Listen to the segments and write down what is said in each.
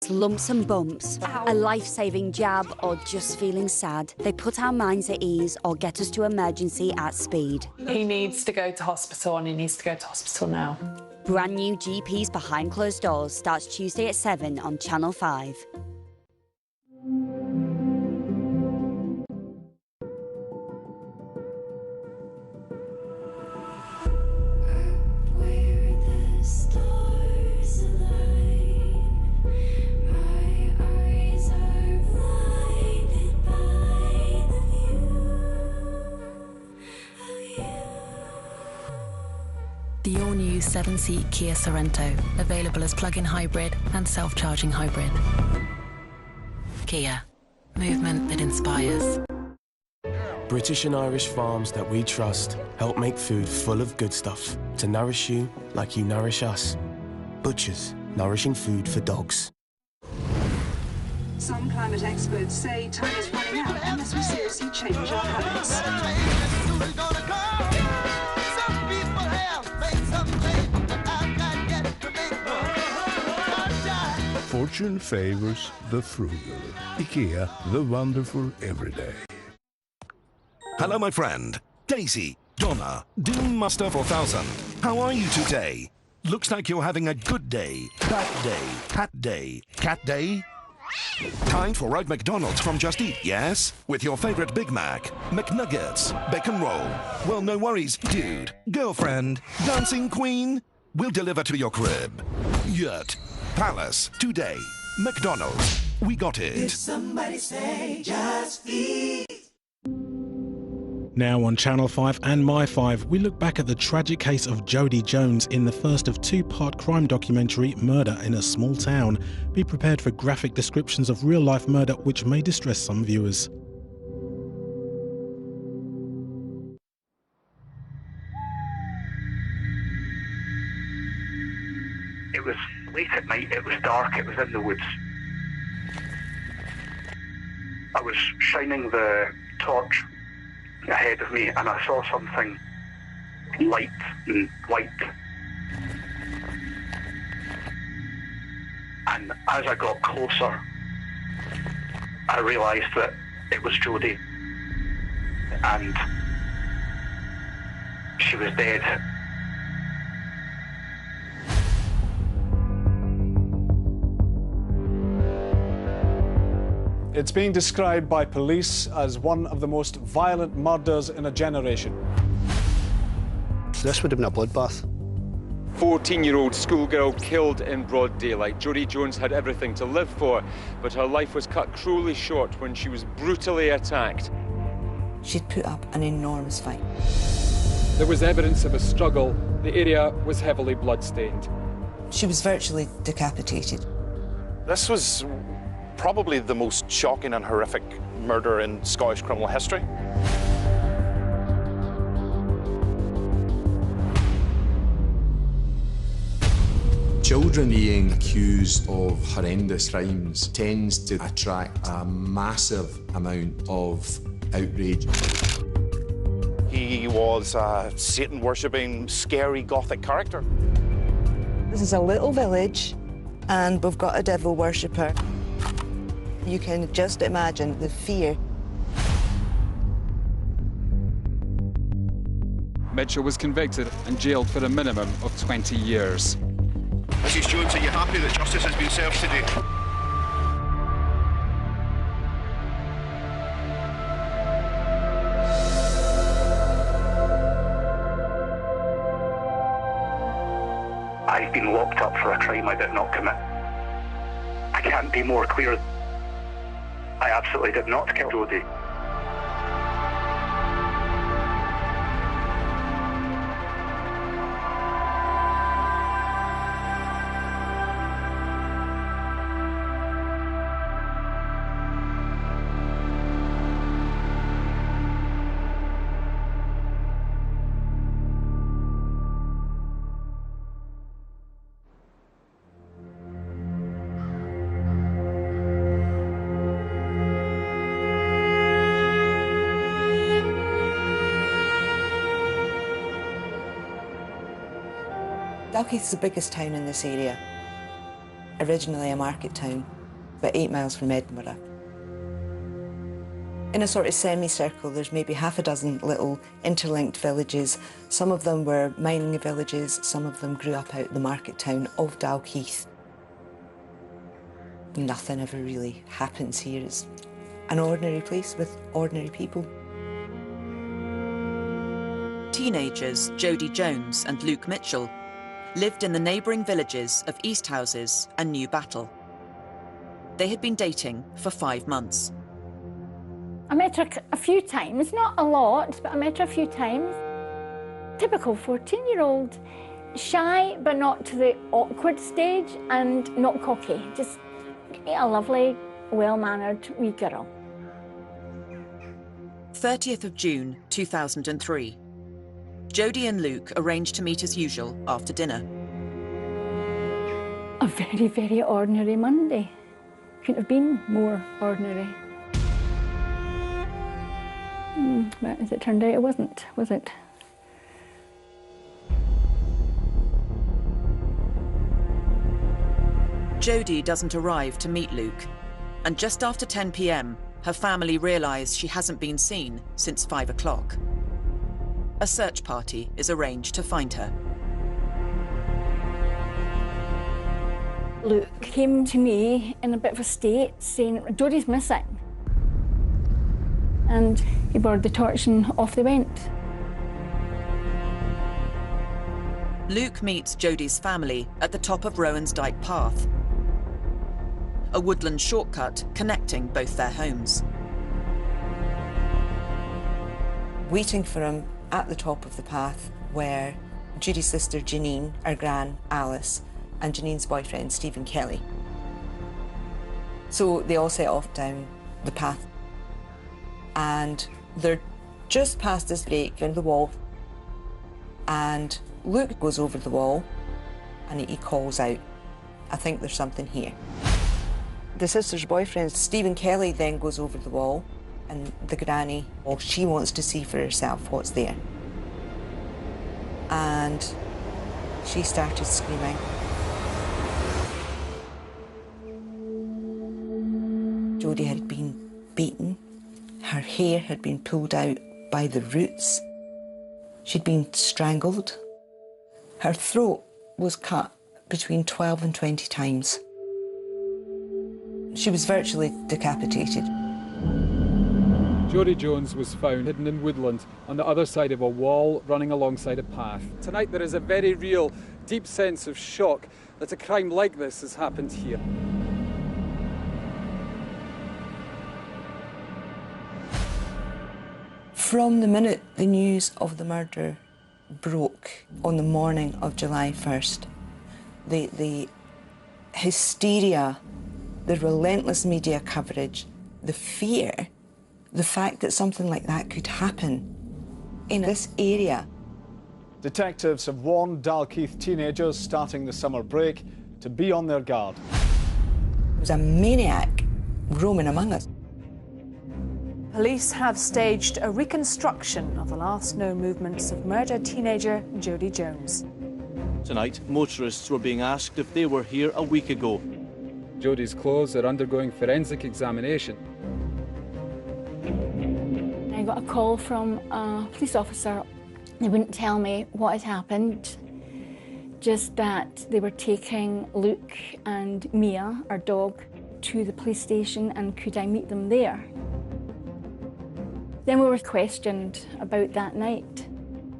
it's lumps and bumps, a life-saving jab, or just feeling sad, they put our minds at ease or get us to emergency at speed. He needs to go to hospital and he needs to go to hospital now. Brand new GPs Behind Closed Doors starts Tuesday at 7 on Channel 5. The all-new 7-seat Kia Sorento, available as plug-in hybrid and self-charging hybrid. Kia, movement that inspires. British and Irish farms that we trust help make food full of good stuff to nourish you like you nourish us. Butchers, nourishing food for dogs. Some climate experts say time is running out unless we seriously change our habits. Fortune favours the frugal. IKEA, the wonderful everyday. Hello, my friend. Daisy, Donna, Doom Master 4000. How are you today? Looks like you're having a good day, bad day, hat day, cat day. Time for right McDonald's from Just Eat, yes? With your favorite Big Mac, McNuggets, bacon roll. Well, no worries, dude, girlfriend, dancing queen. We'll deliver to your crib. Yurt, Palace, today, McDonald's. We got it. Did somebody say Just Eat? Now on Channel 5 and My 5, we look back at the tragic case of Jodi Jones in the first of two-part crime documentary, Murder in a Small Town. Be prepared for graphic descriptions of real-life murder which may distress some viewers. It was late at night, it was dark, it was in the woods. I was shining the torch ahead of me and I saw something light and white. And as I got closer, I realised that it was Jodi. And she was dead. It's being described by police as one of the most violent murders in a generation. This would have been a bloodbath. 14-year-old schoolgirl killed in broad daylight. Jodi Jones had everything to live for, but her life was cut cruelly short when she was brutally attacked. She'd put up an enormous fight. There was evidence of a struggle. The area was heavily blood-stained. She was virtually decapitated. This was probably the most shocking and horrific murder in Scottish criminal history. Children being accused of horrendous crimes tends to attract a massive amount of outrage. He was a Satan-worshipping, scary Gothic character. This is a little village, and we've got a devil worshipper. You can just imagine the fear. Mitchell was convicted and jailed for a minimum of 20 years. Mrs. Jones, are you happy that justice has been served today? I've been locked up for a crime I did not commit. I can't be more clear. I absolutely did not kill Jodi. Dalkeith is the biggest town in this area. Originally a market town. about 8 miles from Edinburgh. In a sort of semicircle, there's maybe half a dozen little interlinked villages. Some of them were mining villages, some of them grew up out the market town of Dalkeith. Nothing ever really happens here. It's an ordinary place with ordinary people. Teenagers Jodi Jones and Luke Mitchell lived in the neighbouring villages of East Houses and New Battle. They had been dating for 5 months. I met her a few times, not a lot, but I met her a few times. Typical 14-year-old, shy but not to the awkward stage and not cocky, just a lovely, well-mannered wee girl. 30th of June 2003. Jodi and Luke arranged to meet as usual after dinner. A very, very ordinary Monday. Couldn't have been more ordinary. But as it turned out, it wasn't, was it? Jodi doesn't arrive to meet Luke, and just after 10 p.m, her family realise she hasn't been seen since 5 o'clock. A search party is arranged to find her. Luke came to me in a bit of a state saying, Jodi's missing. And he borrowed the torch and off they went. Luke meets Jodi's family at the top of Rowansdyke Path, a woodland shortcut connecting both their homes. Waiting for him at the top of the path were Judy's sister Janine, our gran Alice, and Janine's boyfriend Stephen Kelly. So they all set off down the path. And they're just past this break in the wall, and Luke goes over the wall and he calls out, I think there's something here. The sister's boyfriend, Stephen Kelly, then goes over the wall, and the granny, well, she wants to see for herself what's there. And she started screaming. Jodi had been beaten. Her hair had been pulled out by the roots. She'd been strangled. Her throat was cut between 12 and 20 times. She was virtually decapitated. Jodi Jones was found hidden in woodland on the other side of a wall running alongside a path. Tonight there is a very real, deep sense of shock that a crime like this has happened here. From the minute the news of the murder broke on the morning of July 1st, the hysteria, the relentless media coverage, the fear, the fact that something like that could happen in this area. Detectives have warned Dalkeith teenagers starting the summer break to be on their guard. There was a maniac roaming among us. Police have staged a reconstruction of the last known movements of murdered teenager Jodi Jones. Tonight, motorists were being asked if they were here a week ago. Jodi's clothes are undergoing forensic examination. I got a call from a police officer. They wouldn't tell me what had happened, just that they were taking Luke and Mia, our dog, to the police station, and could I meet them there? Then we were questioned about that night,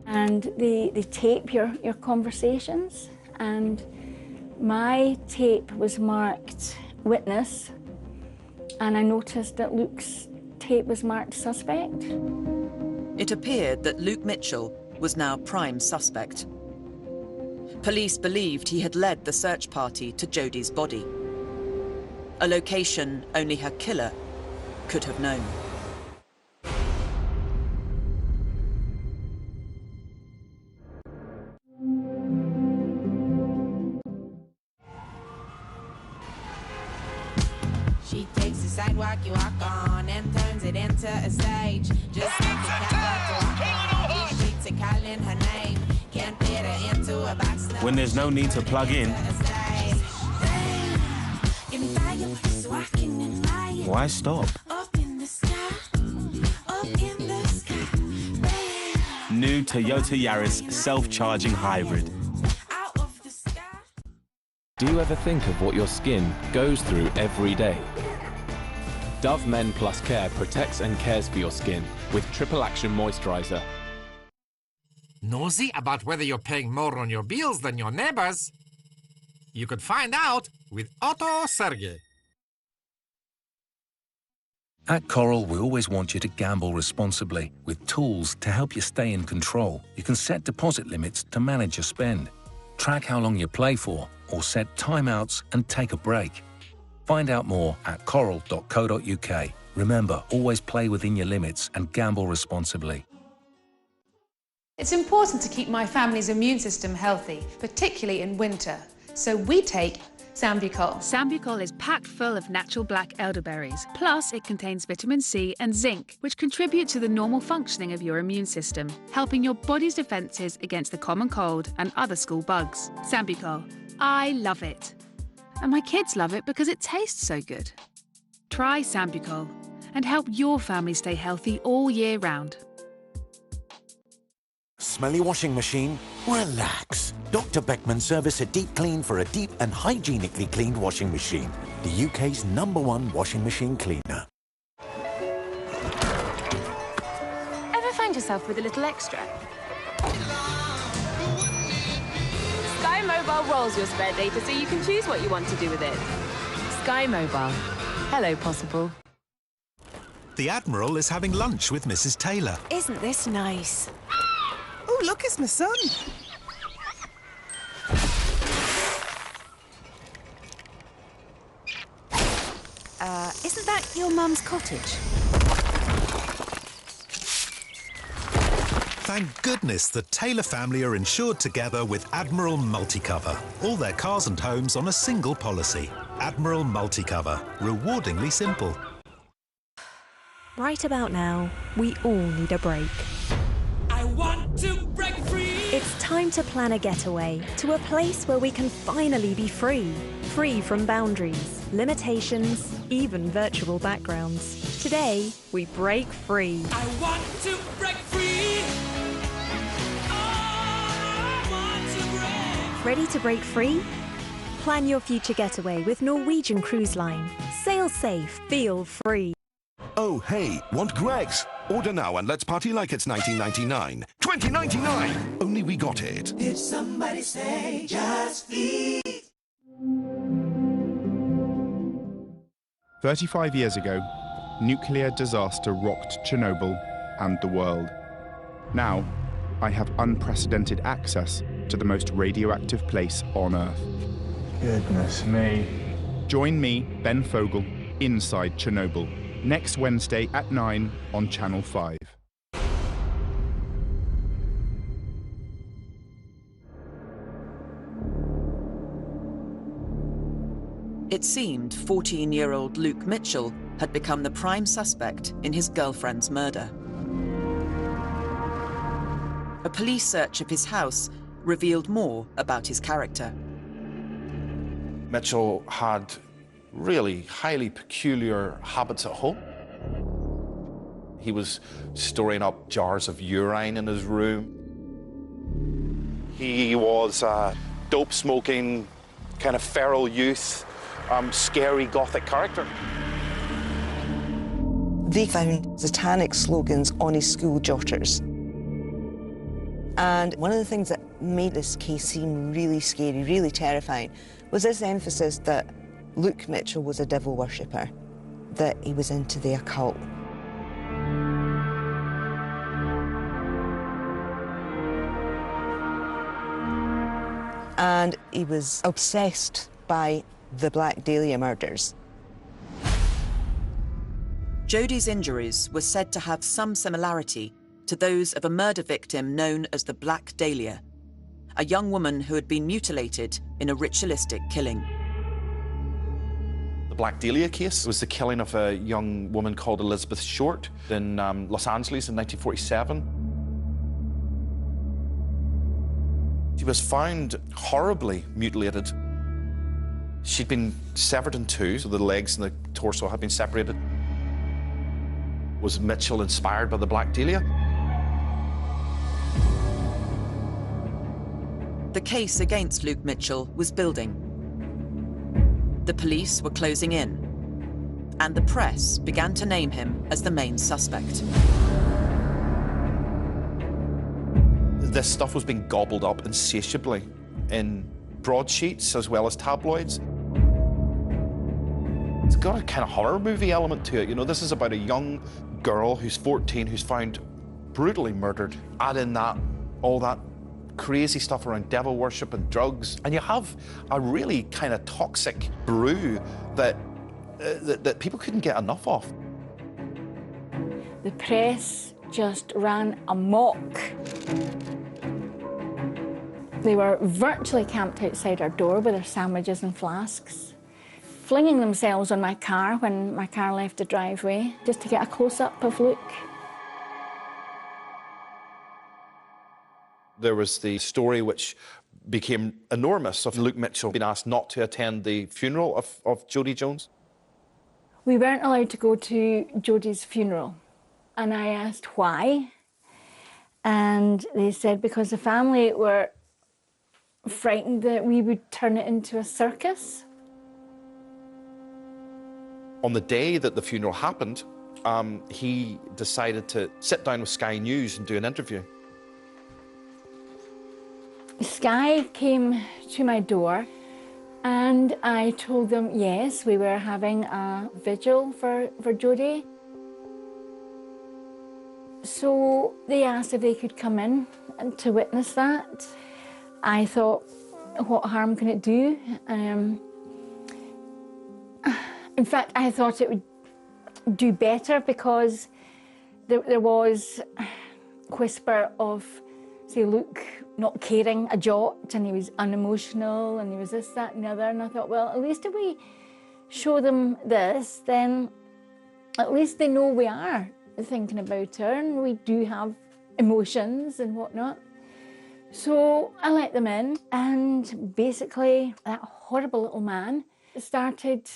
and they tape your conversations, and my tape was marked witness, and I noticed that Luke's tape was marked suspect. It appeared that Luke Mitchell was now prime suspect. Police believed he had led the search party to Jodi's body, a location only her killer could have known. She takes the sidewalk you walk on and turns it into a stage. Just like the catwalk to walk on. These streets are calling her name. Can't fit her into a box. When there's no need to plug in, Give me fire. So I can admire. Why stop? Up in the sky, up in the sky. New Toyota Yaris self-charging hybrid. Do you ever think of what your skin goes through every day? Dove Men Plus Care protects and cares for your skin with triple action moisturizer. Nosy about whether you're paying more on your bills than your neighbors? You could find out with Otto Sergey. At Coral, we always want you to gamble responsibly with tools to help you stay in control. You can set deposit limits to manage your spend, track how long you play for, or set timeouts and take a break. Find out more at coral.co.uk. Remember, always play within your limits and gamble responsibly. It's important to keep my family's immune system healthy, particularly in winter. So we take Sambucol. Sambucol is packed full of natural black elderberries. Plus, it contains vitamin C and zinc, which contribute to the normal functioning of your immune system, helping your body's defences against the common cold and other school bugs. Sambucol. I love it. And my kids love it because it tastes so good. Try Sambucol and help your family stay healthy all year round. Smelly washing machine? Relax. Dr. Beckman service a deep clean for a deep and hygienically cleaned washing machine. The UK's #1 washing machine cleaner. Ever find yourself with a little extra? Sky Mobile rolls your spare data so you can choose what you want to do with it. Sky Mobile. Hello, possible. The Admiral is having lunch with Mrs. Taylor. Isn't this nice? Oh, look, it's my son. Isn't that your mum's cottage? Thank goodness the Taylor family are insured together with Admiral Multicover. All their cars and homes on a single policy. Admiral Multicover. Rewardingly simple. Right about now, we all need a break. I want to break free. It's time to plan a getaway to a place where we can finally be free. Free from boundaries, limitations, even virtual backgrounds. Today, we break free. I want to break free. Ready to break free? Plan your future getaway with Norwegian Cruise Line. Sail safe, feel free. Oh, hey, want Greggs? Order now and let's party like it's 1999. 2099! Only we got it. Did somebody say just eat? 35 years ago, nuclear disaster rocked Chernobyl and the world. Now, I have unprecedented access to the most radioactive place on Earth. Goodness me. Join me, Ben Fogle, inside Chernobyl, next Wednesday at 9 on Channel 5. It seemed 14-year-old Luke Mitchell had become the prime suspect in his girlfriend's murder. A police search of his house revealed more about his character. Mitchell had really highly peculiar habits at home. He was storing up jars of urine in his room. He was a dope-smoking, kind of feral youth, scary gothic character. They found satanic slogans on his school jotters. And one of the things that made this case seem really scary, really terrifying, was this emphasis that Luke Mitchell was a devil worshipper, that he was into the occult. And he was obsessed by the Black Dahlia murders. Jodi's injuries were said to have some similarity to those of a murder victim known as the Black Dahlia, a young woman who had been mutilated in a ritualistic killing. The Black Dahlia case was the killing of a young woman called Elizabeth Short in Los Angeles in 1947. She was found horribly mutilated. She'd been severed in two, so the legs and the torso had been separated. Was Mitchell inspired by the Black Dahlia? The case against Luke Mitchell was building. The police were closing in, and the press began to name him as the main suspect. This stuff was being gobbled up insatiably in broadsheets as well as tabloids. It's got a kind of horror movie element to it. You know, this is about a young girl who's 14 who's found brutally murdered. Add in that, all that crazy stuff around devil worship and drugs, and you have a really kind of toxic brew that that people couldn't get enough of. The press just ran amok. They were virtually camped outside our door with their sandwiches and flasks, flinging themselves on my car when my car left the driveway, just to get a close-up of Luke. There was the story which became enormous of Luke Mitchell being asked not to attend the funeral of Jodi Jones. We weren't allowed to go to Jodi's funeral, and I asked why, and they said because the family were frightened that we would turn it into a circus. On the day that the funeral happened, he decided to sit down with Sky News and do an interview. Sky came to my door and I told them, yes, we were having a vigil for Jodi. So they asked if they could come in and to witness that. I thought, what harm can it do? In fact, I thought it would do better because there was whisper of, say, Luke not caring a jot, and he was unemotional, and he was this, that, and the other. And I thought, well, at least if we show them this, then at least they know we are thinking about her, and we do have emotions and whatnot. So I let them in, and basically that horrible little man started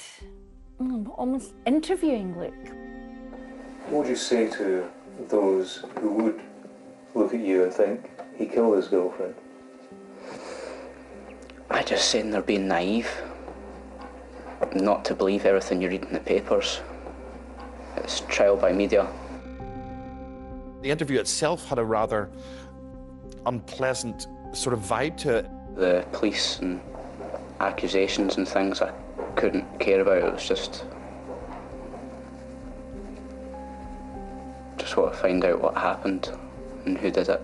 almost interviewing Luke. What would you say to those who would look at you and think he killed his girlfriend? I just say they're being naive, not to believe everything you read in the papers. It's trial by media. The interview itself had a rather unpleasant sort of vibe to it. The police and accusations and things I couldn't care about. It was just want to find out what happened and who did it.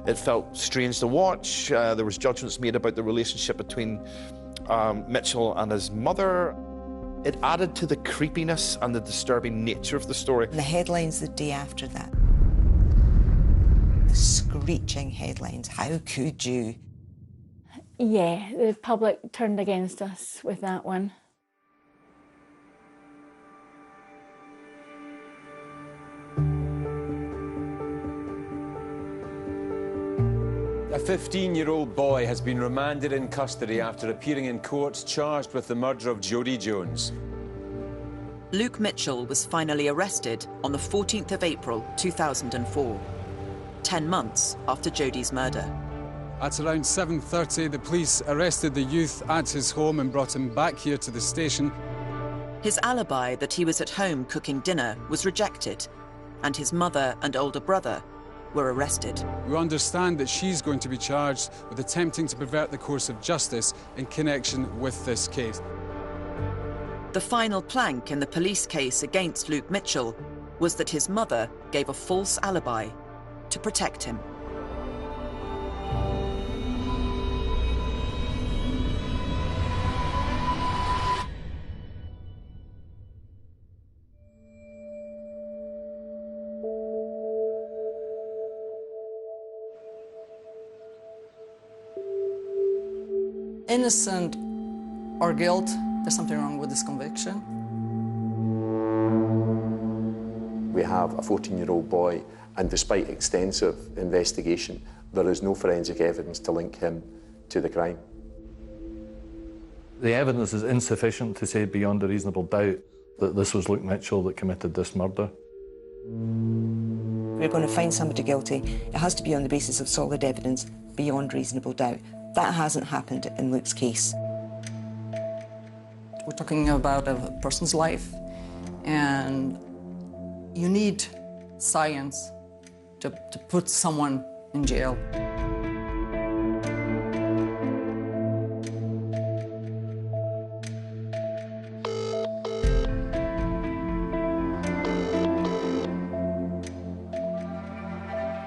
It felt strange to watch. There was judgments made about the relationship between Mitchell and his mother. It added to the creepiness and the disturbing nature of the story. The headlines the day after that. The screeching headlines. How could you? Yeah, the public turned against us with that one. A 15-year-old boy has been remanded in custody after appearing in court charged with the murder of Jodi Jones. Luke Mitchell was finally arrested on the 14th of April 2004, 10 months after Jodi's murder. At around 7:30, the police arrested the youth at his home and brought him back here to the station. His alibi that he was at home cooking dinner was rejected, and his mother and older brother were arrested. We understand that she's going to be charged with attempting to pervert the course of justice in connection with this case. The final plank in the police case against Luke Mitchell was that his mother gave a false alibi to protect him. Innocent or guilt, there's something wrong with this conviction. We have a 14-year-old boy, and despite extensive investigation, there is no forensic evidence to link him to the crime. The evidence is insufficient to say beyond a reasonable doubt that this was Luke Mitchell that committed this murder. If we're going to find somebody guilty, it has to be on the basis of solid evidence beyond reasonable doubt. That hasn't happened in Luke's case. We're talking about a person's life, and you need science to put someone in jail.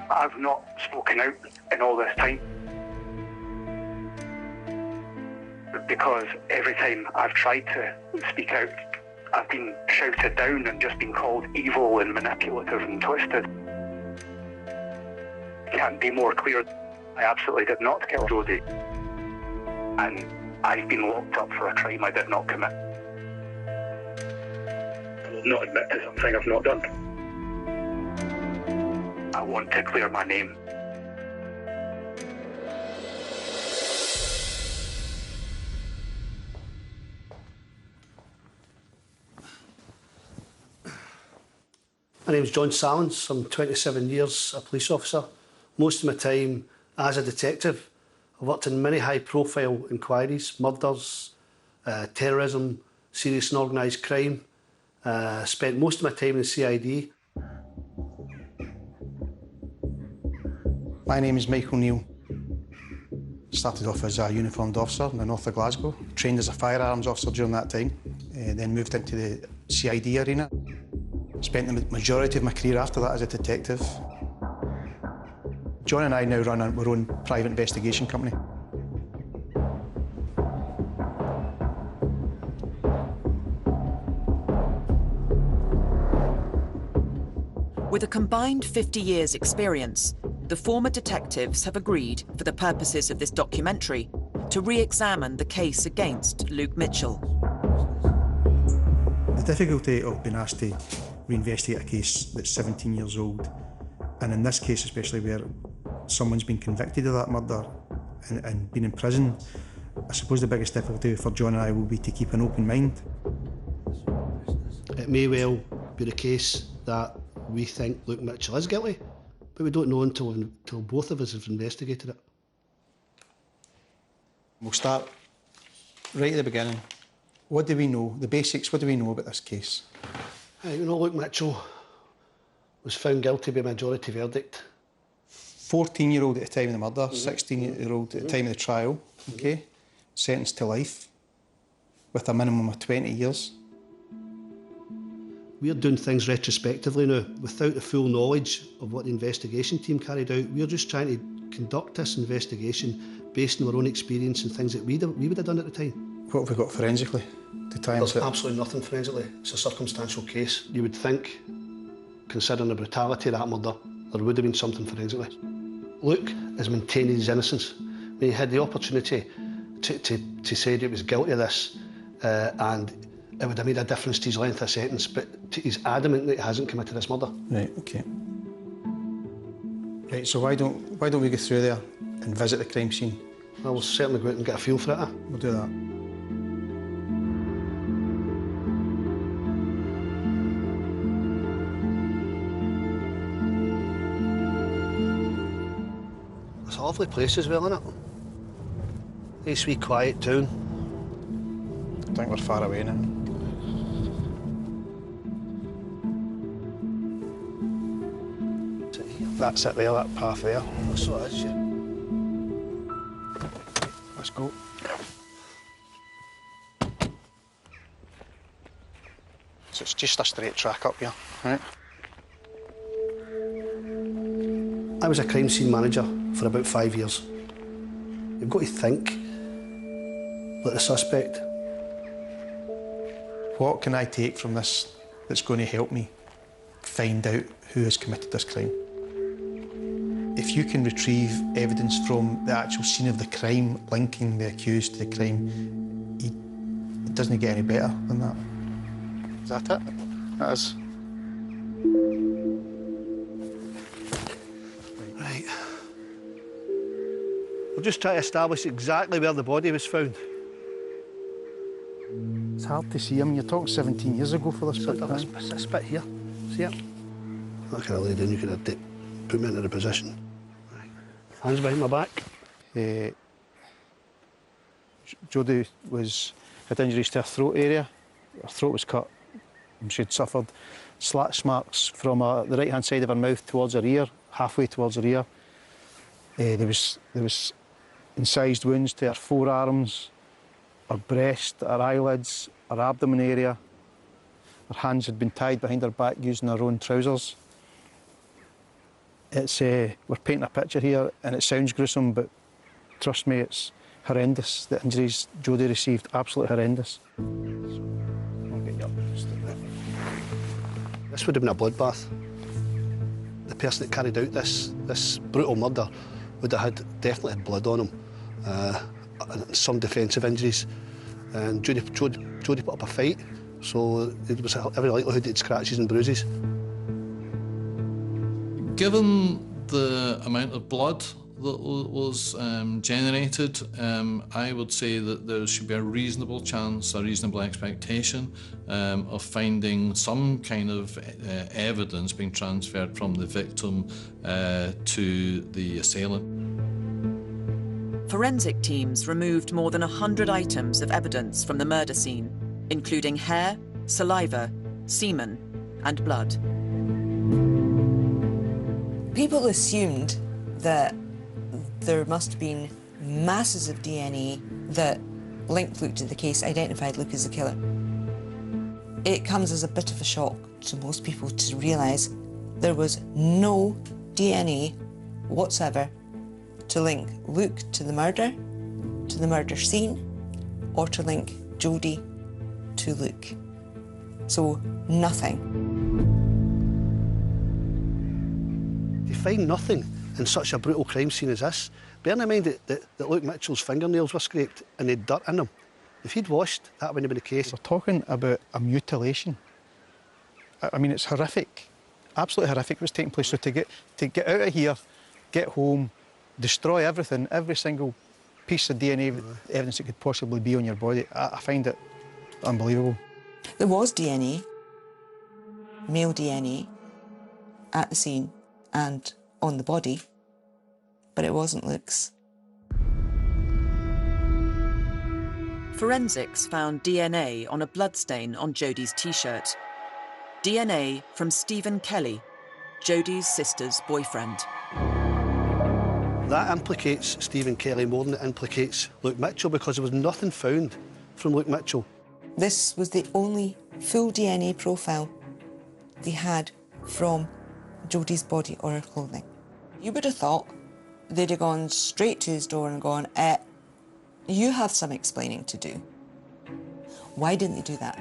I've not spoken out in all this time because every time I've tried to speak out, I've been shouted down and just been called evil and manipulative and twisted. Can't be more clear. I absolutely did not kill Jodi, and I've been locked up for a crime I did not commit. I will not admit to something I've not done. I want to clear my name. My name's John Sallins. I'm 27 years a police officer. Most of my time as a detective. I've worked in many high-profile inquiries, murders, terrorism, serious and organised crime. Spent most of my time in the CID. My name is Michael Neal. Started off as a uniformed officer in the north of Glasgow. Trained as a firearms officer during that time. Then moved into the CID arena. Spent the majority of my career after that as a detective. John and I now run our own private investigation company. With a combined 50 years' experience, the former detectives have agreed, for the purposes of this documentary, to re-examine the case against Luke Mitchell. The difficulty of being asked to reinvestigate a case that's 17 years old, and in this case especially where someone's been convicted of that murder and been in prison, I suppose the biggest difficulty for John and I will be to keep an open mind. It may well be the case that we think Luke Mitchell is guilty, but we don't know until both of us have investigated it. We'll start right at the beginning. What do we know? The basics, what do we know about this case? Luke Mitchell was found guilty by majority verdict. 14-year-old at the time of the murder, 16-year-old at the time of the trial, okay? Sentenced to life with a minimum of 20 years. We're doing things retrospectively now, without the full knowledge of what the investigation team carried out. We're just trying to conduct this investigation based on our own experience and things that we would have done at the time. What have we got forensically to tie There's into it? absolutely nothing forensically. It's a circumstantial case. You would think, considering the brutality of that murder, there would have been something forensically. Luke has maintained his innocence. I mean, he had the opportunity to say that he was guilty of this, and it would have made a difference to his length of sentence, but he's adamant that he hasn't committed this murder. Right, okay. Right, so why don't we go through there and visit the crime scene? Well, we'll certainly go out and get a feel for it. We'll do that. It's a lovely place as well, isn't it? Nice wee quiet town. I think we're far away now. That's it there, that path there. So it is, yeah. Let's go. So it's just a straight track up here, right? I was a crime scene manager for about 5 years. You've got to think like the suspect. What can I take from this that's going to help me find out who has committed this crime? If you can retrieve evidence from the actual scene of the crime, linking the accused to the crime, it doesn't get any better than that. Is that it? That is. Right. We'll just try to establish exactly where the body was found. It's hard to see. I mean, you're talking 17 years ago for this bit. This bit here, see it? That kind of lay down, you could have put me into the position. Right. Hands behind my back. Jodi had injuries to her throat area. Her throat was cut. She'd suffered slash marks from the right-hand side of her mouth towards her ear, halfway towards her ear. There was incised wounds to her forearms, her breast, her eyelids, her abdomen area. Her hands had been tied behind her back using her own trousers. We're painting a picture here, and it sounds gruesome, but trust me, it's horrendous. The injuries Jodi received, absolutely horrendous. This would have been a bloodbath. The person that carried out this brutal murder would have definitely had blood on him, and some defensive injuries. And Jodi put up a fight, so there was every likelihood he'd scratches and bruises. Given the amount of blood that was generated, I would say that there should be a reasonable chance, a reasonable expectation of finding some kind of evidence being transferred from the victim to the assailant. Forensic teams removed more than 100 items of evidence from the murder scene, including hair, saliva, semen, and blood. People assumed that there must have been masses of DNA that linked Luke to the case, identified Luke as the killer. It comes as a bit of a shock to most people to realise there was no DNA whatsoever to link Luke to the murder scene, or to link Jodi to Luke. So, nothing. To find nothing in such a brutal crime scene as this, bearing in mind that Luke Mitchell's fingernails were scraped and they had dirt in them. If he'd washed, that wouldn't have been the case. We're talking about a mutilation. I mean, it's horrific, absolutely horrific what's taking place. So to get out of here, get home, destroy everything, every single piece of DNA evidence that could possibly be on your body, I find it unbelievable. There was DNA, male DNA, at the scene and on the body, but it wasn't Luke's. Forensics found DNA on a bloodstain on Jodi's T-shirt. DNA from Stephen Kelly, Jodi's sister's boyfriend. That implicates Stephen Kelly more than it implicates Luke Mitchell, because there was nothing found from Luke Mitchell. This was the only full DNA profile they had from Jodi's body or her clothing. You would have thought they'd have gone straight to his door and gone, you have some explaining to do. Why didn't they do that?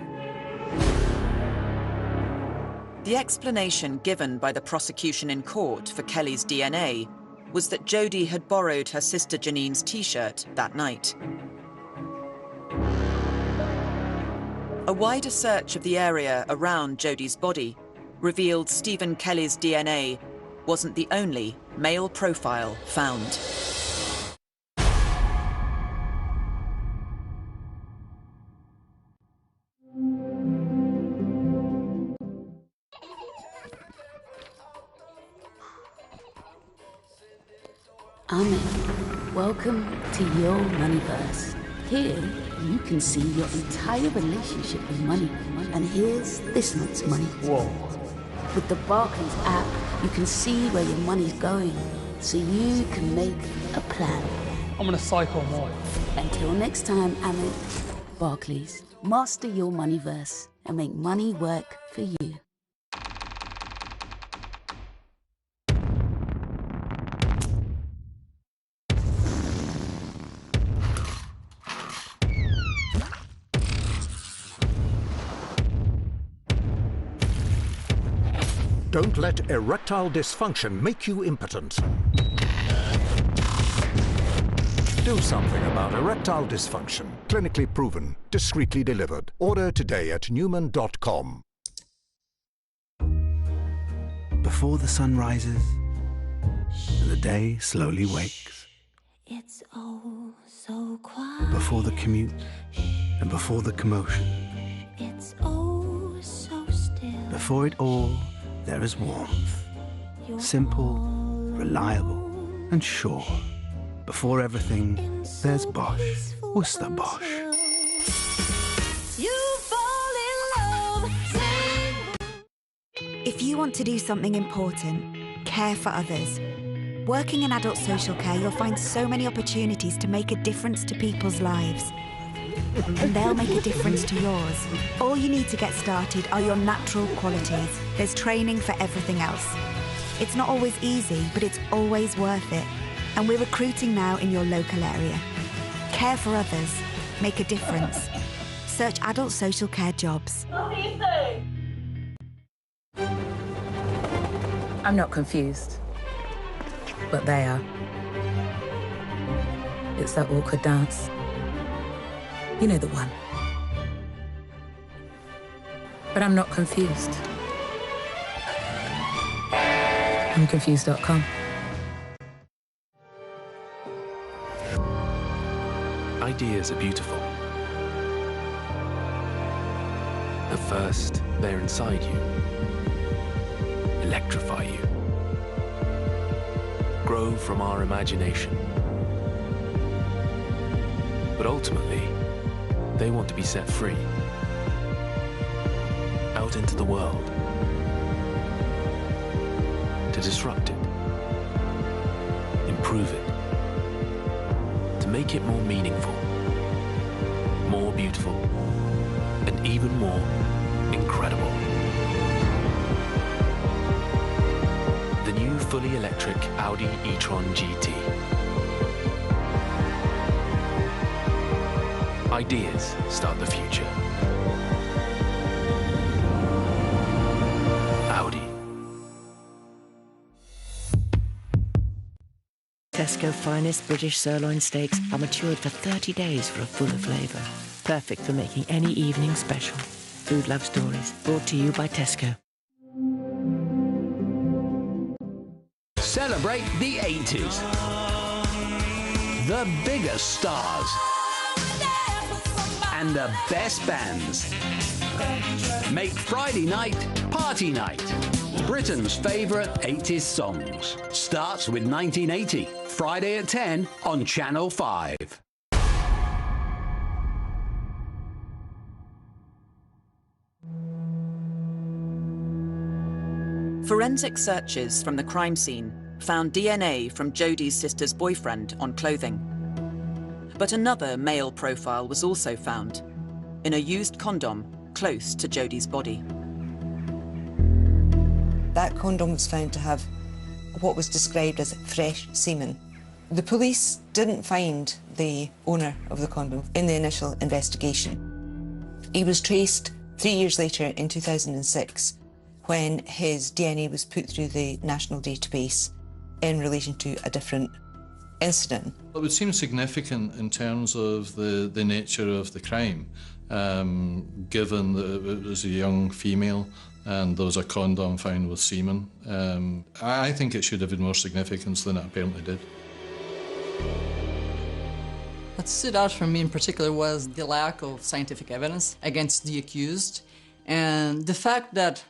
The explanation given by the prosecution in court for Kelly's DNA was that Jodi had borrowed her sister Janine's T-shirt that night. A wider search of the area around Jodi's body revealed Stephen Kelly's DNA wasn't the only male profile found. Amen. Welcome to your Moneyverse. Here, you can see your entire relationship with money. And here's this month's money. Whoa. With the Barclays app, you can see where your money's going, so you can make a plan. I'm gonna cycle more. Until next time, Amit, Barclays, master your Moneyverse and make money work for you. Don't let erectile dysfunction make you impotent. Do something about erectile dysfunction. Clinically proven, discreetly delivered. Order today at Newman.com. Before the sun rises and the day slowly wakes. It's oh so quiet. Before the commute and before the commotion. It's oh so still. Before it all, there is warmth. Simple, reliable, and sure. Before everything, there's Bosch. Worcester Bosch. You fall in love. If you want to do something important, care for others. Working in adult social care, you'll find so many opportunities to make a difference to people's lives. And they'll make a difference to yours. All you need to get started are your natural qualities. There's training for everything else. It's not always easy, but it's always worth it. And we're recruiting now in your local area. Care for others. Make a difference. Search adult social care jobs. I'm not confused, but they are. It's that awkward dance. You know the one. But I'm not confused. I'm confused.com. Ideas are beautiful. At first, they're inside you, electrify you, grow from our imagination. But ultimately, they want to be set free, out into the world, to disrupt it, improve it, to make it more meaningful, more beautiful, and even more incredible. The new fully electric Audi e-tron GT. Ideas start the future. Audi. Tesco finest British sirloin steaks are matured for 30 days for a fuller flavour. Perfect for making any evening special. Food Love Stories, brought to you by Tesco. Celebrate the 80s. The biggest stars. And the best bands. Make Friday night party night. Britain's favourite 80s songs. Starts with 1980. Friday at 10 on Channel 5. Forensic searches from the crime scene found DNA from Jodi's sister's boyfriend on clothing. But another male profile was also found in a used condom close to Jodi's body. That condom was found to have what was described as fresh semen. The police didn't find the owner of the condom in the initial investigation. He was traced 3 years later in 2006 when his DNA was put through the national database in relation to a different incident. It would seem significant in terms of the nature of the crime, given that it was a young female and there was a condom found with semen. I think it should have been more significance than it apparently did. What stood out for me in particular was the lack of scientific evidence against the accused, and the fact that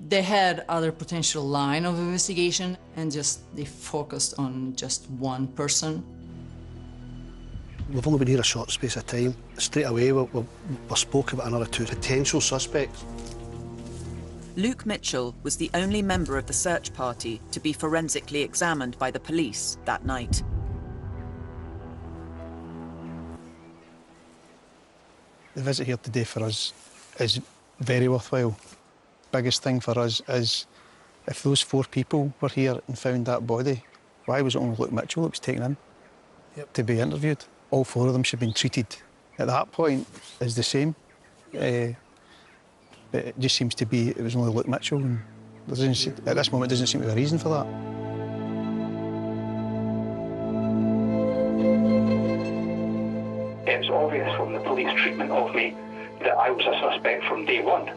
they had other potential line of investigation and they focused on just one person. We've only been here a short space of time. Straight away we spoke about another 2 potential suspects. Luke Mitchell was the only member of the search party to be forensically examined by the police that night. The visit here today for us is very worthwhile. Biggest thing for us is if those 4 people were here and found that body, why was it only Luke Mitchell that was taken in to be interviewed? All 4 of them should have been treated at that point as the same. But it just seems to be it was only Luke Mitchell, and at this moment there doesn't seem to be a reason for that. It was obvious from the police treatment of me that I was a suspect from day one.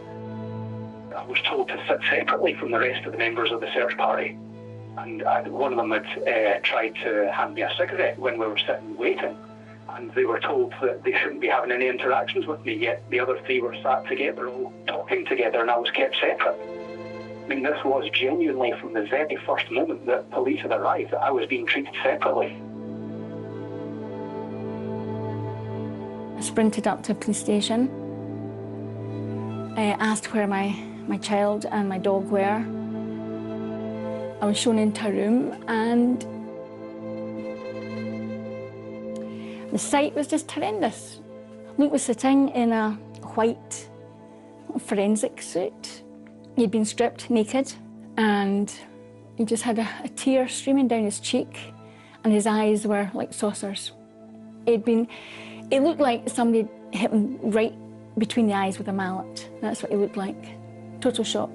I was told to sit separately from the rest of the members of the search party, and one of them had tried to hand me a cigarette when we were sitting waiting, And they were told that they shouldn't be having any interactions with me, yet the other three were sat together, all talking together, and I was kept separate. I mean, this was genuinely from the very first moment that police had arrived that I was being treated separately. I sprinted up to a police station. I asked where my child and my dog were. I was shown into a room, and the sight was just horrendous. Luke was sitting in a white forensic suit. He'd been stripped naked, and he just had a tear streaming down his cheek, and his eyes were like saucers. It looked like somebody hit him right between the eyes with a mallet. That's what he looked like. Total shock.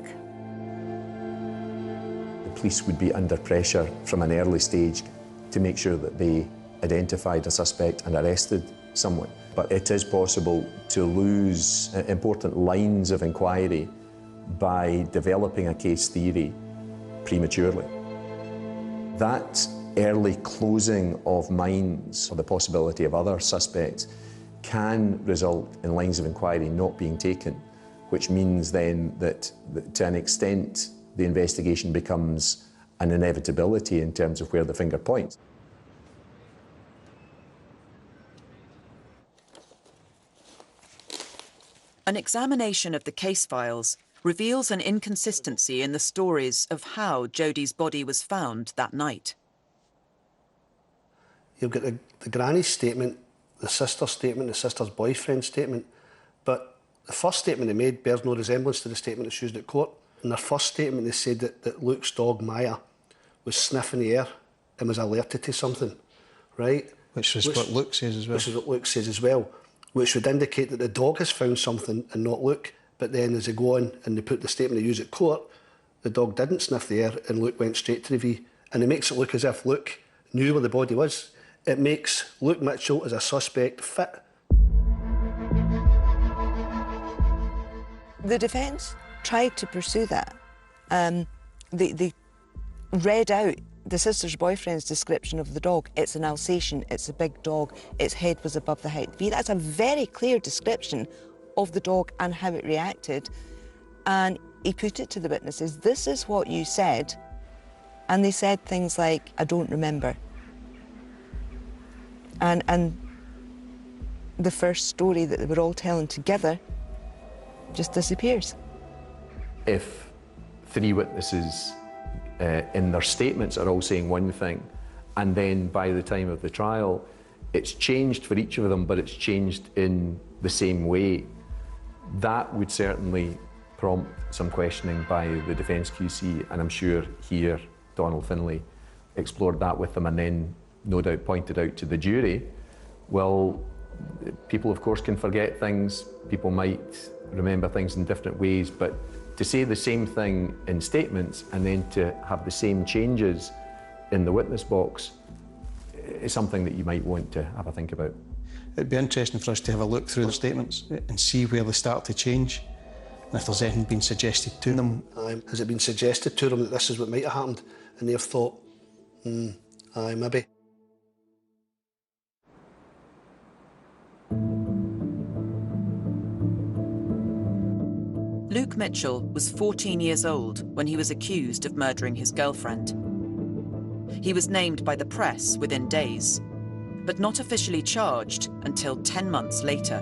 The police would be under pressure from an early stage to make sure that they identified a suspect and arrested someone. But it is possible to lose important lines of inquiry by developing a case theory prematurely. That early closing of minds or the possibility of other suspects can result in lines of inquiry not being taken, which means then that to an extent the investigation becomes an inevitability in terms of where the finger points. An examination of the case files reveals an inconsistency in the stories of how Jodi's body was found that night. You've got the granny's statement, the sister's statement, the sister's boyfriend's statement, but the first statement they made bears no resemblance to the statement that's used at court. In their first statement they said that Luke's dog Maya was sniffing the air and was alerted to something, right? Which is what Luke says as well. Which is what Luke says as well, which would indicate that the dog has found something and not Luke. But then as they go on and they put the statement they use at court, the dog didn't sniff the air and Luke went straight to the V. And it makes it look as if Luke knew where the body was. It makes Luke Mitchell as a suspect fit. The defence tried to pursue that. They read out the sister's boyfriend's description of the dog. It's an Alsatian, it's a big dog, its head was above the height V. That's a very clear description of the dog and how it reacted. And he put it to the witnesses, this is what you said. And they said things like, I don't remember. And the first story that they were all telling together just disappears. If three witnesses in their statements are all saying one thing, and then by the time of the trial, it's changed for each of them, but it's changed in the same way, that would certainly prompt some questioning by the defence QC, and I'm sure here Donald Finlay explored that with them and then no doubt pointed out to the jury, well, people of course can forget things, people might remember things in different ways, but to say the same thing in statements and then to have the same changes in the witness box is something that you might want to have a think about. It'd be interesting for us to have a look through the statements and see where they start to change and if there's anything been suggested to them. Has it been suggested to them that this is what might have happened and they've thought, aye, maybe. Luke Mitchell was 14 years old when he was accused of murdering his girlfriend. He was named by the press within days, but not officially charged until 10 months later.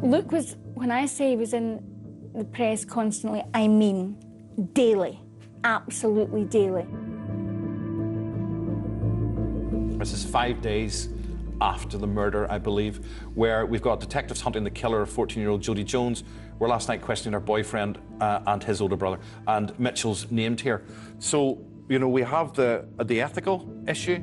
Luke was, when I say he was in the press constantly, I mean daily, absolutely daily. This is 5 days after the murder, I believe, where we've got detectives hunting the killer of 14-year-old Jodi Jones. We're last night questioning her boyfriend and his older brother, and Mitchell's named here. So, you know, we have the ethical issue.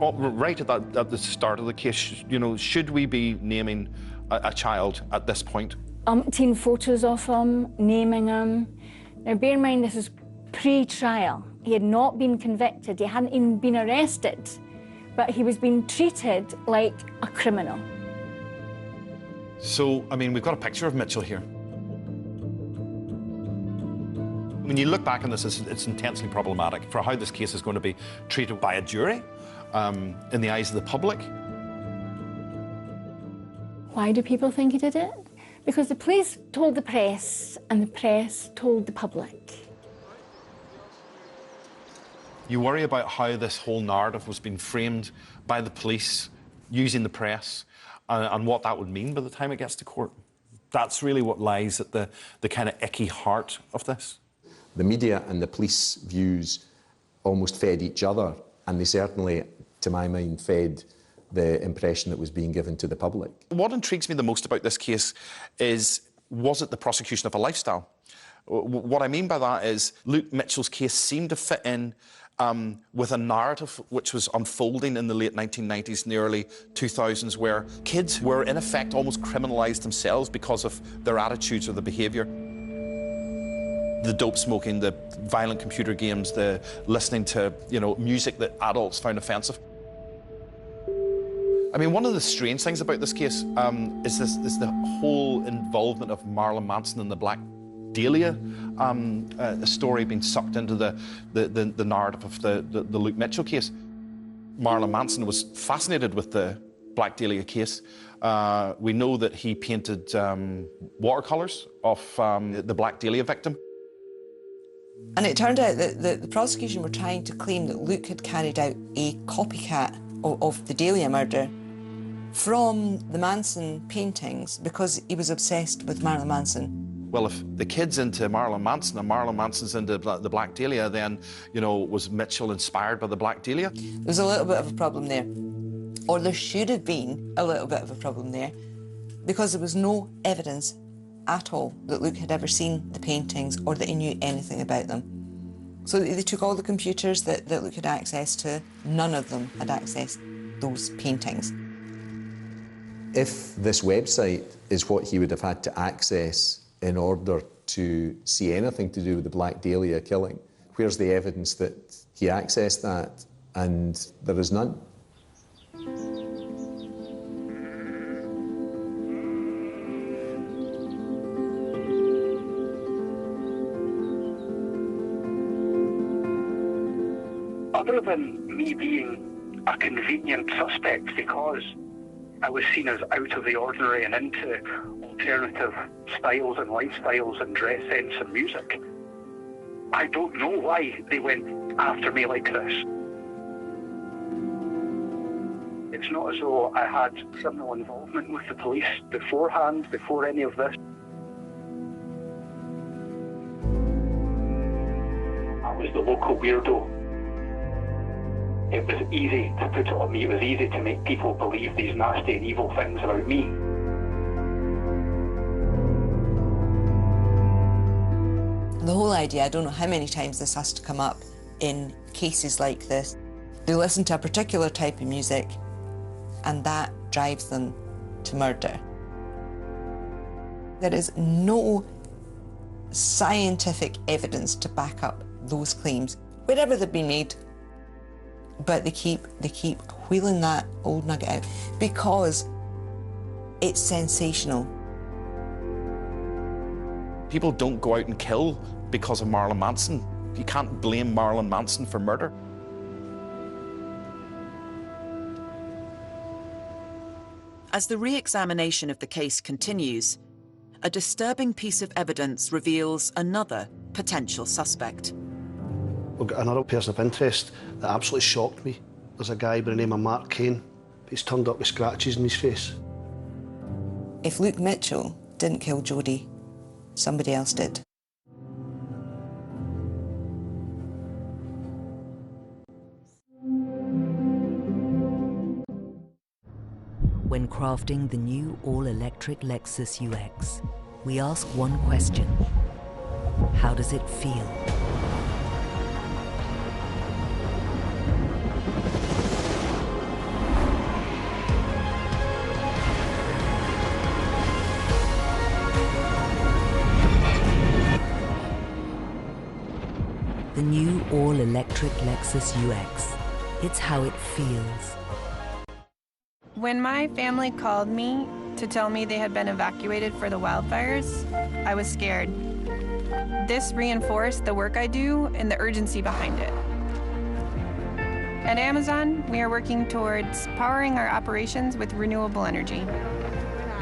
Right at the start of the case, you know, should we be naming a child at this point? Umpteen photos of him, naming him. Now, bear in mind, this is pre-trial. He had not been convicted, he hadn't even been arrested, but he was being treated like a criminal. So, I mean, we've got a picture of Mitchell here. When you look back on this, it's intensely problematic for how this case is going to be treated by a jury, in the eyes of the public. Why do people think he did it? Because the police told the press and the press told the public. You worry about how this whole narrative was being framed by the police using the press and what that would mean by the time it gets to court. That's really what lies at the kind of icky heart of this. The media and the police views almost fed each other, and they certainly, to my mind, fed the impression that was being given to the public. What intrigues me the most about this case is, was it the prosecution of a lifestyle? What I mean by that is Luke Mitchell's case seemed to fit in with a narrative which was unfolding in the late 1990s and the early 2000s, where kids were in effect almost criminalised themselves because of their attitudes or the behaviour. The dope smoking, the violent computer games, the listening to, music that adults found offensive. I mean, one of the strange things about this case is the whole involvement of Marilyn Manson and the Black Dahlia story being sucked into the narrative of the Luke Mitchell case. Marilyn Manson was fascinated with the Black Dahlia case. We know that he painted watercolours of the Black Dahlia victim. And it turned out that the prosecution were trying to claim that Luke had carried out a copycat of the Dahlia murder from the Manson paintings because he was obsessed with Marilyn Manson. Well, if the kid's into Marilyn Manson and Marilyn Manson's into the Black Dahlia, then, was Mitchell inspired by the Black Dahlia? There's a little bit of a problem there. Or there should have been a little bit of a problem there, because there was no evidence at all that Luke had ever seen the paintings or that he knew anything about them. So they took all the computers that Luke had access to. None of them had accessed those paintings. If this website is what he would have had to access in order to see anything to do with the Black Dahlia killing, where's the evidence that he accessed that? And there is none. Other than me being a convenient suspect because I was seen as out of the ordinary and into alternative styles and lifestyles and dress sense and music, I don't know why they went after me like this. It's not as though I had criminal involvement with the police beforehand, before any of this. I was the local weirdo. It was easy to put it on me. It was easy to make people believe these nasty and evil things about me. The whole idea, I don't know how many times this has to come up in cases like this. They listen to a particular type of music and that drives them to murder. There is no scientific evidence to back up those claims, wherever they've been made. But they keep wheeling that old nugget out because it's sensational. People don't go out and kill because of Marilyn Manson. You can't blame Marilyn Manson for murder. As the re-examination of the case continues, a disturbing piece of evidence reveals another potential suspect. We've got another person of interest that absolutely shocked me. There's a guy by the name of Mark Kane. He's turned up with scratches in his face. If Luke Mitchell didn't kill Jodi, somebody else did. When crafting the new all-electric Lexus UX, we ask one question: how does it feel? The new all-electric Lexus UX. It's how it feels. When my family called me to tell me they had been evacuated for the wildfires, I was scared. This reinforced the work I do and the urgency behind it. At Amazon, we are working towards powering our operations with renewable energy.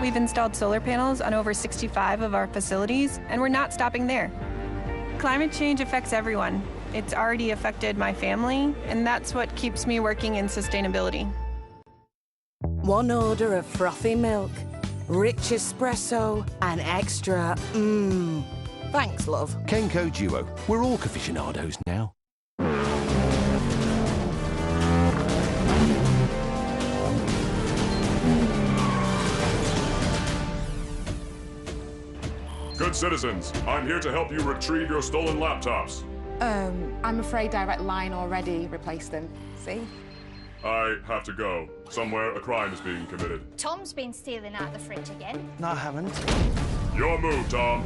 We've installed solar panels on over 65 of our facilities, and we're not stopping there. Climate change affects everyone. It's already affected my family, and that's what keeps me working in sustainability. One order of frothy milk, rich espresso, and extra Thanks, love. Kenko Duo. We're all aficionados now. Good citizens, I'm here to help you retrieve your stolen laptops. I'm afraid Direct Line already replaced them. See? I have to go. Somewhere a crime is being committed. Tom's been stealing out the fridge again. No, I haven't. Your move, Tom.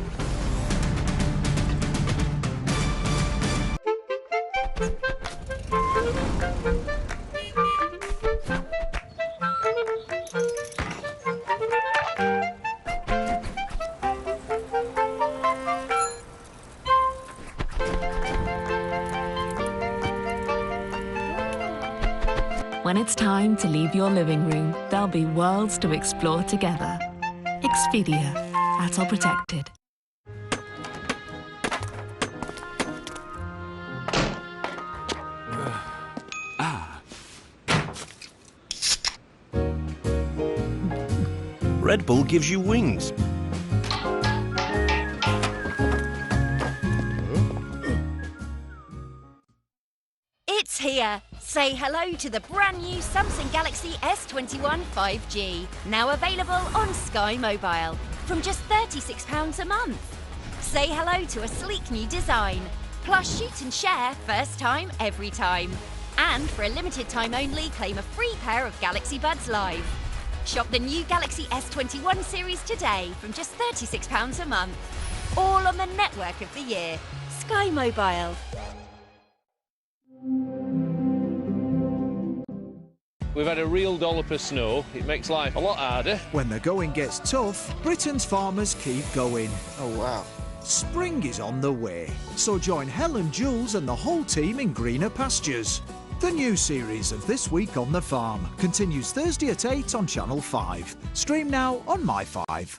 When it's time to leave your living room, there'll be worlds to explore together. Expedia. That's all protected. Red Bull gives you wings. It's here. Say hello to the brand new Samsung Galaxy S21 5G. Now available on Sky Mobile from just £36 a month. Say hello to a sleek new design. Plus shoot and share first time, every time. And for a limited time only, claim a free pair of Galaxy Buds Live. Shop the new Galaxy S21 series today from just £36 a month. All on the network of the year. Sky Mobile. We've had a real dollop of snow. It makes life a lot harder. When the going gets tough, Britain's farmers keep going. Oh, wow. Spring is on the way, so join Helen, Jules and the whole team in greener pastures. The new series of This Week on the Farm continues Thursday at 8 on Channel 5. Stream now on My5.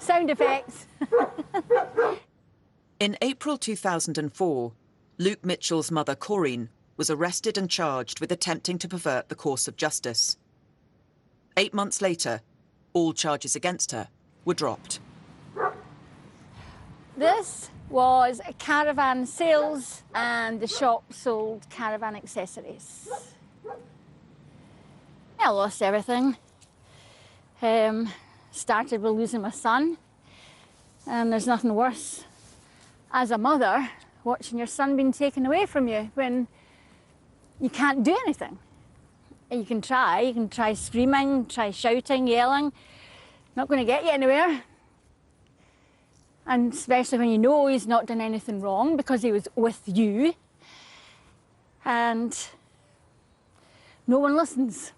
Sound effects. In April 2004, Luke Mitchell's mother, Corinne, was arrested and charged with attempting to pervert the course of justice. 8 months later, all charges against her were dropped. This was a caravan sales, and the shop sold caravan accessories. I lost everything. Started with losing my son, and there's nothing worse as a mother watching your son being taken away from you when you can't do anything. You can try screaming, try shouting, yelling, not going to get you anywhere. And especially when you know he's not done anything wrong because he was with you. And no one listens.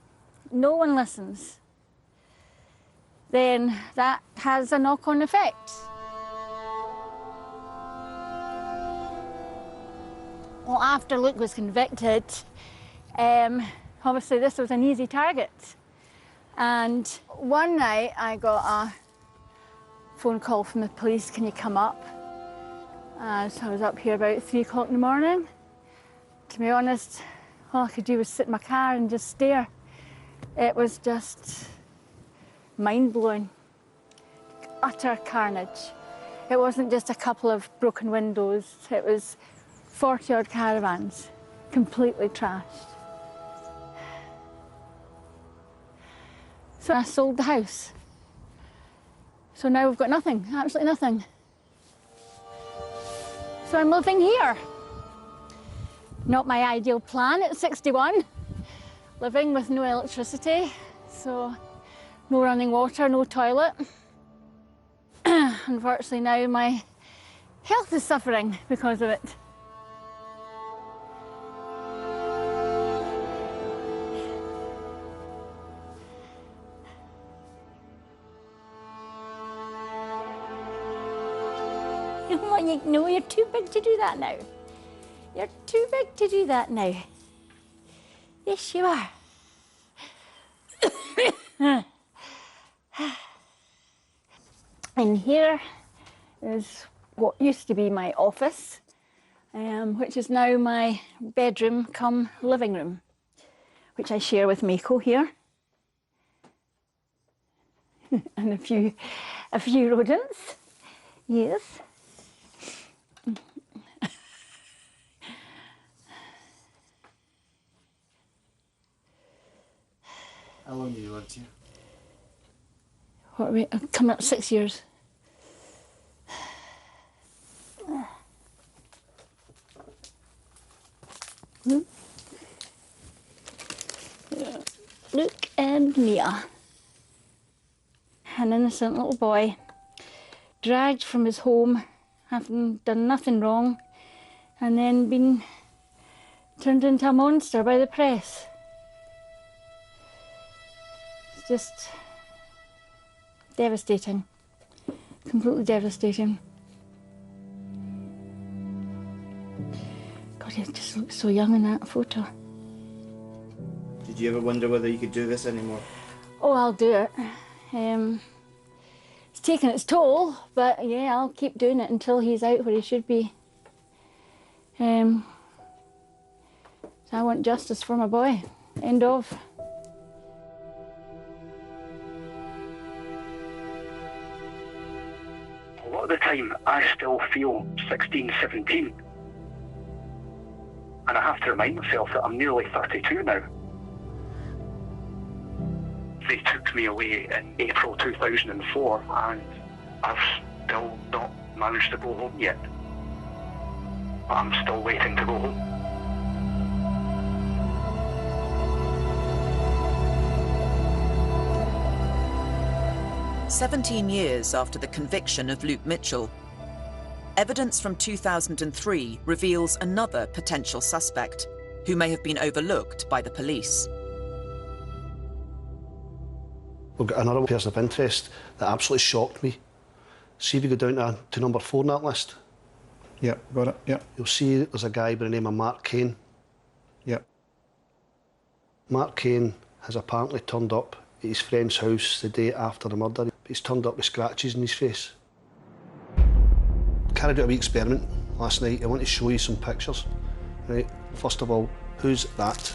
No one listens. Then that has a knock-on effect. Well, after Luke was convicted, obviously this was an easy target. And one night I got a phone call from the police, can you come up? So I was up here about 3 o'clock in the morning. To be honest, all I could do was sit in my car and just stare. It was just mind-blowing. Utter carnage. It wasn't just a couple of broken windows, it was 40-odd caravans, completely trashed. So I sold the house. So now we've got nothing, absolutely nothing. So I'm living here. Not my ideal plan at 61. Living with no electricity, so no running water, no toilet. Unfortunately now my health is suffering because of it. Well, no, you're too big to do that now. You're too big to do that now. Yes, you are. And here is what used to be my office, which is now my bedroom come living room, which I share with Mako here. And a few rodents. Yes. How long have you lived here? What are we, coming up 6 years. Luke and Mia. An innocent little boy, dragged from his home, having done nothing wrong, and then been turned into a monster by the press. It's just devastating, completely devastating. God, he just looks so young in that photo. Did you ever wonder whether you could do this anymore? Oh, I'll do it. It's taken its toll, but yeah, I'll keep doing it until he's out where he should be. So I want justice for my boy. End of. A lot of the time, I still feel 16, 17. And I have to remind myself that I'm nearly 32 now. They took me away in April 2004, and I've still not managed to go home yet. I'm still waiting to go home. "17 years after the conviction of Luke Mitchell, evidence from 2003 reveals another potential suspect who may have been overlooked by the police. We've got another person of interest that absolutely shocked me. See if you go down to number 4 on that list. Yeah, got it, yeah. You'll see there's a guy by the name of Mark Kane. Yeah. Mark Kane has apparently turned up at his friend's house the day after the murder. He's turned up with scratches in his face. Carried out a wee experiment last night. I want to show you some pictures. Right. First of all, who's that?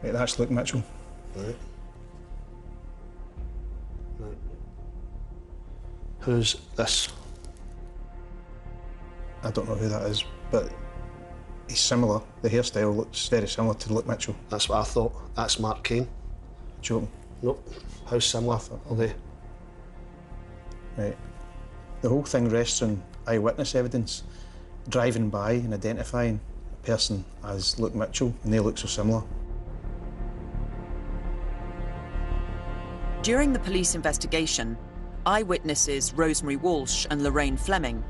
Right, that's Luke Mitchell. Right. Who's this? I don't know who that is, but he's similar. The hairstyle looks very similar to Luke Mitchell. That's what I thought. That's Mark Kane. Joking? Nope. How similar are they? Right. The whole thing rests on eyewitness evidence, driving by and identifying a person as Luke Mitchell, and they look so similar. During the police investigation, eyewitnesses Rosemary Walsh and Lorraine Fleming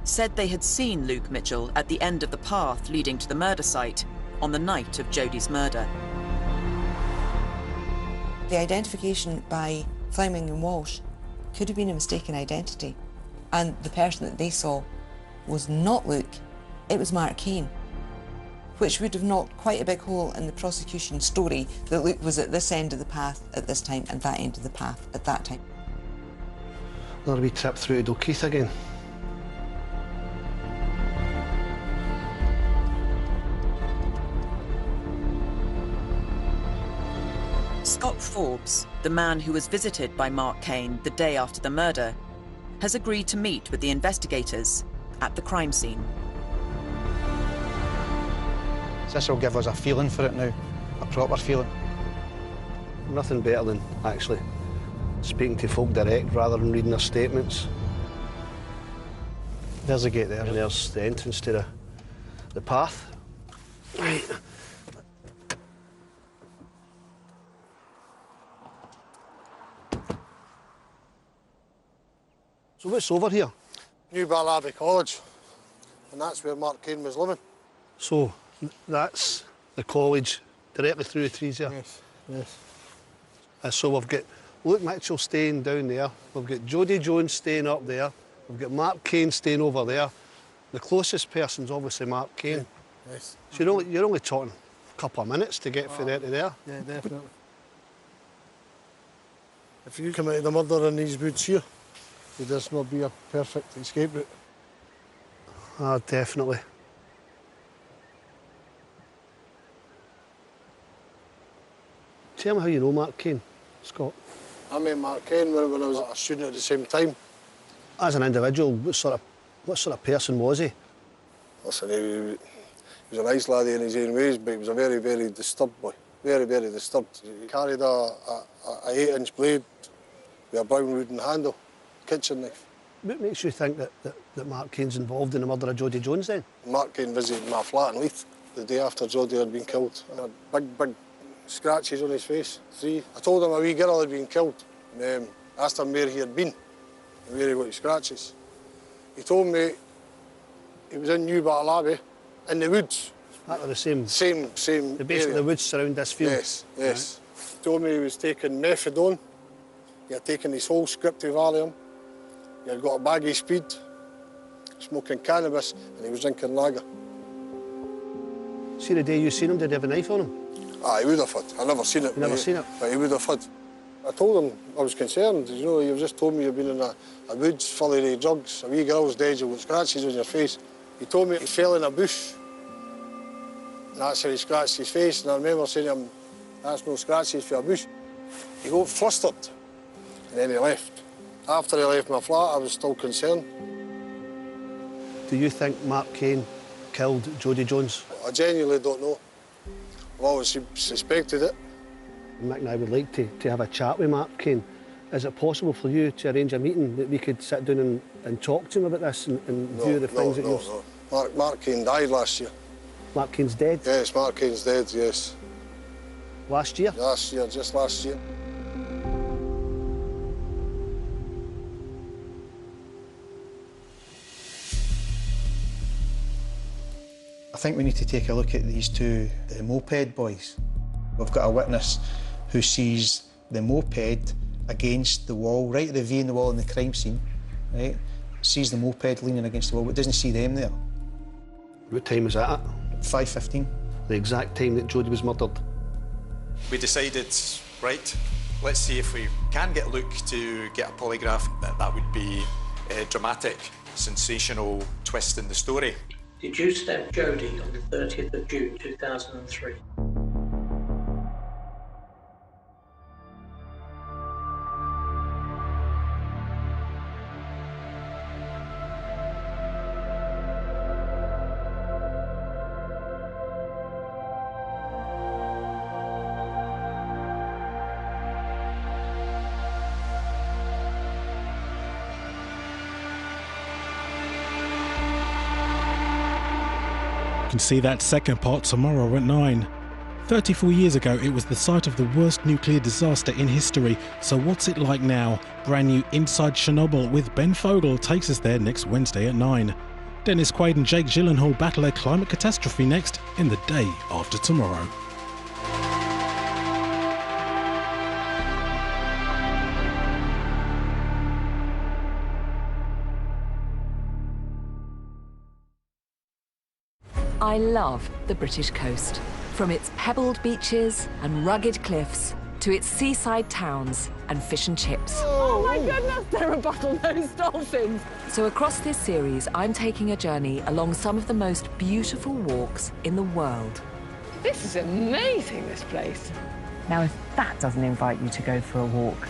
said they had seen Luke Mitchell at the end of the path leading to the murder site on the night of Jodi's murder. The identification by Fleming and Walsh could have been a mistaken identity, and the person that they saw was not Luke, it was Mark Kane, which would have knocked quite a big hole in the prosecution's story that Luke was at this end of the path at this time and that end of the path at that time. Another wee trip through to Dalkeith again. Scott Forbes, the man who was visited by Mark Kane the day after the murder, has agreed to meet with the investigators at the crime scene. This will give us a feeling for it now, a proper feeling. Nothing better than actually speaking to folk direct rather than reading their statements. There's a gate there. And there's the entrance to the path. Right. So what's over here? New Ballaby College, and that's where Mark Kane was living. So that's the college directly through the trees here? Yes, yes. So we've got Luke Mitchell staying down there, we've got Jodi Jones staying up there, We've got Mark Kane staying over there. The closest person's obviously Mark Kane. Yes. So you're only talking a couple of minutes to get from there to there. Yeah, definitely. If you come out of the murder in these woods here, would this not be a perfect escape route? Ah, definitely. Tell me how you know Mark Kane, Scott. I met Mark Kane when I was a student at the same time. As an individual, what sort of person was he? Listen, he was a nice laddie in his own ways, but he was a very, very disturbed boy. Very, very disturbed. He carried a 8-inch blade with a brown wooden handle, kitchen knife. What makes you think that Mark Kane's involved in the murder of Jodi Jones then? Mark Kane visited my flat in Leith the day after Jodi had been killed. He had big scratches on his face, 3. I told him a wee girl had been killed. Asked him where he had been and where he got his scratches. He told me he was in New Battle in the woods. That were the same? Same Basically area. the woods surround this field? Yes, yes. Right. He told me he was taking methadone. He had taken his whole script of Valium. He had got a bag of speed, smoking cannabis, and he was drinking lager. See the day you seen him, did he have a knife on him? Ah, he would have had. I never seen it. You never seen it? But he would have had. I told him I was concerned. You know, you've just told me you've been in a woods full of drugs. A wee girl's dead, you've got scratches on your face. He told me he fell in a bush. And that's how he scratched his face. And I remember saying to him, that's no scratches for a bush. He got flustered. And then he left. After he left my flat, I was still concerned. Do you think Mark Kane killed Jodi Jones? I genuinely don't know. I've always suspected it. Mick and I would like to have a chat with Mark Kane. Is it possible for you to arrange a meeting that we could sit down and talk to him about this and view the things that you've... No. Mark Kane died last year. Mark Kane's dead? Yes, Mark Kane's dead, yes. Last year? Last year, just last year. I think we need to take a look at these two moped boys. We've got a witness who sees the moped against the wall, right at the V in the wall in the crime scene, right? Sees the moped leaning against the wall, but doesn't see them there. What time was that at? 5:15. The exact time that Jodi was murdered. We decided, right, let's see if we can get Luke to get a polygraph. That would be a dramatic, sensational twist in the story. Did you stab Jodi on the 30th of June 2003? You can see that second part tomorrow at 9. 34 years ago, it was the site of the worst nuclear disaster in history. So what's it like now? Brand new Inside Chernobyl with Ben Fogel takes us there next Wednesday at 9. Dennis Quaid and Jake Gyllenhaal battle a climate catastrophe next in the day after tomorrow. I love the British coast. From its pebbled beaches and rugged cliffs to its seaside towns and fish and chips. Oh my goodness, there are bottlenose dolphins. So across this series, I'm taking a journey along some of the most beautiful walks in the world. This is amazing, this place. Now, if that doesn't invite you to go for a walk,